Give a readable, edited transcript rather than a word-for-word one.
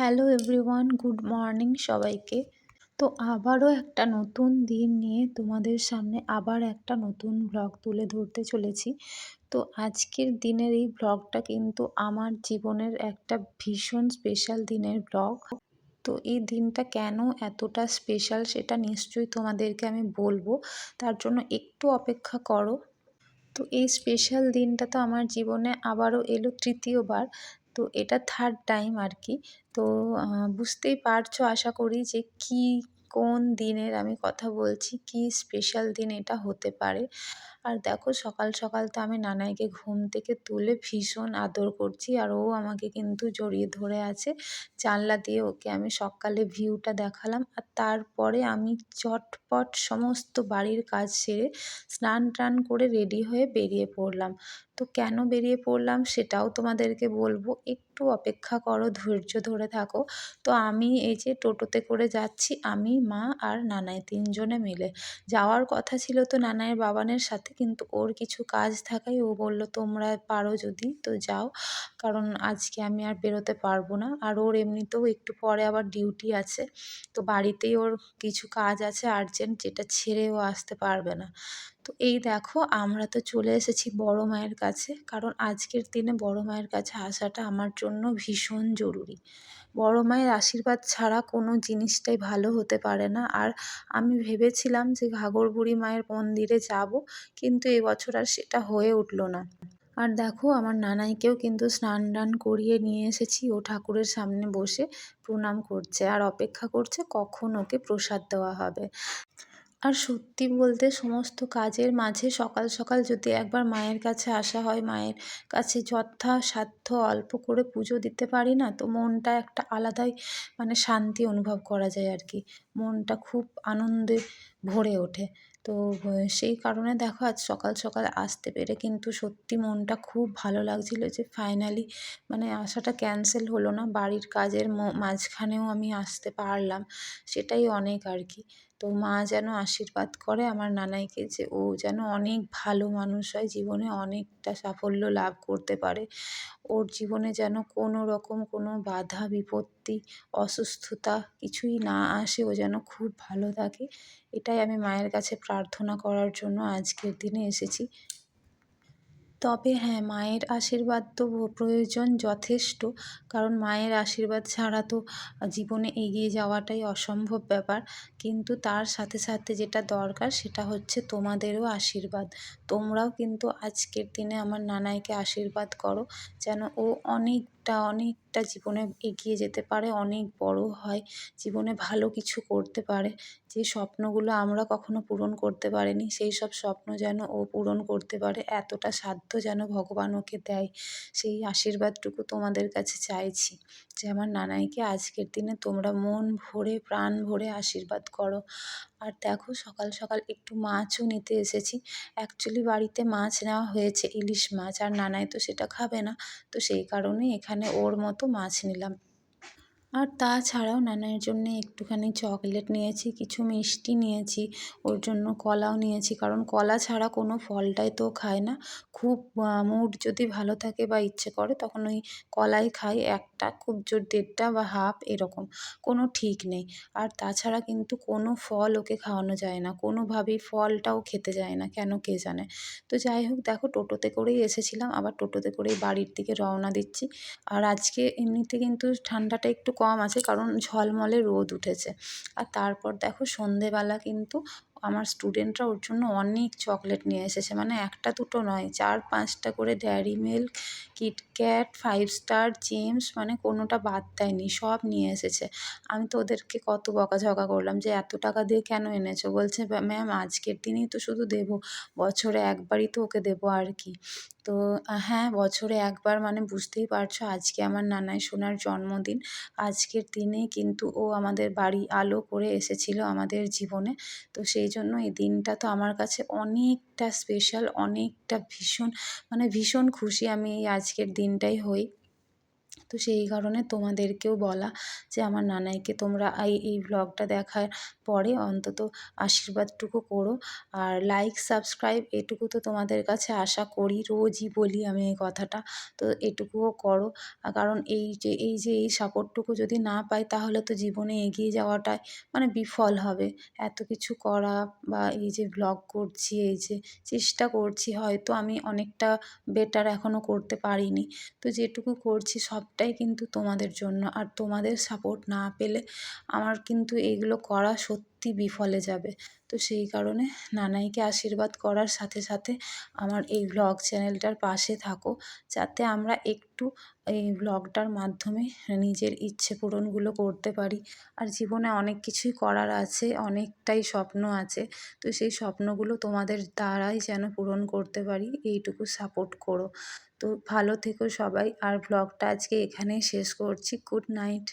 Hello everyone, good morning সবাইকে। তো আবারও একটা নতুন দিন নিয়ে তোমাদের সামনে আবার একটা নতুন ব্লগ তুলে ধরতে চলেছি। তো আজকের দিনের এই ব্লগটা কিন্তু আমার জীবনের একটা ভীষণ স্পেশাল দিনের ব্লগ। তো এই দিনটা কেন এতটা স্পেশাল সেটা নিশ্চয়ই তোমাদেরকে আমি বলবো, তার জন্য একটু অপেক্ষা করো। তো এই স্পেশাল দিনটা তো আমার জীবনে আবারও এলো তৃতীয়বার। তো এটা থার্ড টাইম আর কি। তো বুঝতেই পারছো আশা করি যে কোন দিনের আমি কথা বলছি, কি স্পেশাল দিন এটা হতে পারে। আর দেখো সকাল সকাল তো আমি নানাইকে ঘুম থেকে তুলে ভীষণ আদর করছি, আর ও আমাকে কিন্তু জড়িয়ে ধরে আছে। জানলা দিয়ে ওকে আমি সকালে ভিউটা দেখালাম, আর তারপরে আমি চটপট সমস্ত বাড়ির কাজ সেরে স্নান টান করে রেডি হয়ে বেরিয়ে পড়লাম। তো কেন বেরিয়ে পড়লাম সেটাও তোমাদেরকে বলবো, একটু অপেক্ষা করো, ধৈর্য ধরে থাকো। তো আমি এই যে টোটোতে করে যাচ্ছি, আমি, মা আর নানাই তিনজনে মিলে। যাওয়ার কথা ছিল তো নানাইয়ের বাবানের সাথে, কিন্তু ওর কিছু কাজ থাকায় ও বলল তোমরা পারো যদি তো যাও, কারণ আজকে আমি আর বেরোতে পারবো না। আর ওর এমনিতেও একটু পরে আবার ডিউটি আছে, তো বাড়িতেই ওর কিছু কাজ আছে আর্জেন্ট, যেটা ছেড়ে ও আসতে পারবে না। তো এই দেখো আমরা তো চলে এসেছি বড় মায়ের কাছে, কারণ আজকের দিনে বড় মায়ের কাছে আসাটা আমার জন্য ভীষণ জরুরি। বড় মায়ের আশীর্বাদ ছাড়া কোনো জিনিসটাই ভালো হতে পারে না। আর আমি ভেবেছিলাম যে ঘাঘর বুড়ি মায়ের মন্দিরে যাব, কিন্তু এবছর আর সেটা হয়ে উঠল না। আর দেখো আমার নানাইকেও কিন্তু স্নান টান করিয়ে নিয়ে এসেছি, ও ঠাকুরের সামনে বসে প্রণাম করছে আর অপেক্ষা করছে কখন ওকে প্রসাদ দেওয়া হবে। আর সত্যি বলতে সমস্ত কাজের মাঝে সকাল সকাল যদি একবার মায়ের কাছে আসা হয়, মায়ের কাছে যথাসাধ্য অল্প করে পুজো দিতে পারি না, তো মনটা একটা আলাদাই মানে শান্তি অনুভব করা যায় আর কি। মনটা খুব আনন্দে ভরে ওঠে। তো সেই কারণে দেখো আজ সকাল সকাল আসতে পেরে কিন্তু সত্যি মনটা খুব ভালো লাগছিল যে ফাইনালি মানে আসাটা ক্যান্সেল হলো না, বাড়ির কাজের মাঝখানেও আমি আসতে পারলাম, সেটাই অনেক আর কি। তো মা যেন আশীর্বাদ করে আমার নানাইকে যে ও যেন অনেক ভালো মানুষ হয়, জীবনে অনেকটা সাফল্য লাভ করতে পারে। ওর জীবনে যেন কোনো রকম কোনো বাধা বিপত্তি, অসুস্থতা কিছুই না আসে, ও যেন খুব ভালো থাকে। এটাই আমি মায়ের কাছে প্রার্থনা করার জন্য আজকের দিনে এসেছি। তবে হ্যাঁ, মায়ের আশীর্বাদ তো প্রয়োজন যথেষ্ট, কারণ মায়ের আশীর্বাদ ছাড়া তো জীবনে এগিয়ে যাওয়াটাই অসম্ভব ব্যাপার। কিন্তু তার সাথে সাথে যেটা দরকার সেটা হচ্ছে তোমাদেরও আশীর্বাদ। তোমরাও কিন্তু আজকের দিনে আমার নানাইকে আশীর্বাদ করো, যেন ও অনেকটা জীবনে এগিয়ে যেতে পারে, অনেক বড় হয়, জীবনে ভালো কিছু করতে পারে। যে স্বপ্নগুলো আমরা কখনো পূরণ করতে পারিনি, সেই সব স্বপ্ন যেন ও পূরণ করতে পারে, এতটা সাধ্য যেন ভগবান ওকে দেয়। সেই আশীর্বাদটুকু তোমাদের কাছে চাইছি যে আমার নানাইকে আজকের দিনে তোমরা মন ভরে প্রাণ ভরে আশীর্বাদ করো। আর দেখো সকাল সকাল একটু মাছও নিতে এসেছি। অ্যাকচুয়ালি বাড়িতে মাছ নেওয়া হয়েছে, ইলিশ মাছ, আর নানাই তো সেটা খাবে না, তো সেই কারণে এখানে ওর মতো মাছ নিলাম। আর তাছাড়াও নানাইয়ের জন্য একটুখানি চকলেট নিয়েছি, কিছু মিষ্টি নিয়েছি, ওর জন্য কলাও নিয়েছি, কারণ কলা ছাড়া কোনো ফলটাই তো খায় না। খুব মুড যদি ভালো থাকে বা ইচ্ছে করে তখন ওই কলাই খায়, একটা খুব জোর দেড়টা বা হাফ এরকম, কোনো ঠিক নেই। আর তাছাড়া কিন্তু কোনো ফল ওকে খাওয়ানো যায় না, কোনোভাবেই ফলটাও খেতে যায় না, কেন কে জানে। তো যাই হোক দেখো টোটোতে করেই এসেছিলাম, আবার টোটোতে করেই বাড়ির দিকে রওনা দিচ্ছি। আর আজকে এমনিতে কিন্তু ঠান্ডাটা একটু কম আছে, কারণ ঝলমলে রোদ উঠেছে। আর তারপর দেখো সন্ধেবেলা কিন্তু আমার স্টুডেন্টরা ওর জন্য অনেক চকলেট নিয়ে এসেছে, মানে একটা দুটো নয়, 4-5টা করে dairy milk, KitKat, 5 star, James, মানে কোনোটা বাদ দেয়নি, সব নিয়ে এসেছে। আমি তো ওদেরকে কত বকাঝকা করলাম যে এত টাকা দিয়ে কেন এনেছো, বলছে ম্যাম আজকের দিনেই তো শুধু দেবো, বছরে একবারই তো ওকে দেবো আর কি। তো হ্যাঁ, বছরে একবার মানে বুঝতেই পারছো আজকে আমার নানাই সোনার জন্মদিন। আজকের দিনেই কিন্তু ও আমাদের বাড়ি আলো করে এসেছিল আমাদের জীবনে। তো সেই জন্য এই দিনটা তো আমার কাছে অনেকটা স্পেশাল, অনেকটা ভীষণ মানে ভীষণ খুশি আমি এই আজকের দিনটাই হই। তো সেই কারণে তোমাদেরকেও বলা যে আমার নানাইকে তোমরা এই ব্লগটা দেখার পরে অন্তত আশীর্বাদটুকু করো। আর লাইক, সাবস্ক্রাইব এটুকু তো তোমাদের কাছে আশা করি, রোজই বলি আমি এই কথাটা। তো এটুকুও করো। কারণ এই যে এই সাপোর্টটুকু যদি না পাই তাহলে তো জীবনে এগিয়ে যাওয়াটাই মানে বিফল হবে। এত কিছু করা বা এই যে ব্লগ করছি, এই যে চেষ্টা করছি, হয়তো আমি অনেকটা বেটার এখনও করতে পারিনি। তো যেটুকু করছি সবটাই কিন্তু তোমাদের জন্য। আর তোমাদের সাপোর্ট না পেলে আমার কিন্তু এইগুলো করা সত্যি বিফলে যাবে। তো সেই কারণে নানাইকে আশীর্বাদ করার সাথে সাথে আমার এই ব্লগ চ্যানেলটার পাশে থাকো, যাতে আমরা একটু এই ব্লগটার মাধ্যমে নিজের ইচ্ছে পূরণগুলো করতে পারি। আর জীবনে অনেক কিছুই করার আছে, অনেকটাই স্বপ্ন আছে। তো সেই স্বপ্নগুলো তোমাদের দ্বারাই যেন পূরণ করতে পারি, এইটুকু সাপোর্ট করো। তো ভালো থেকো সবাই। আর ব্লগটা আজকে এখানেই শেষ করছি। Good night.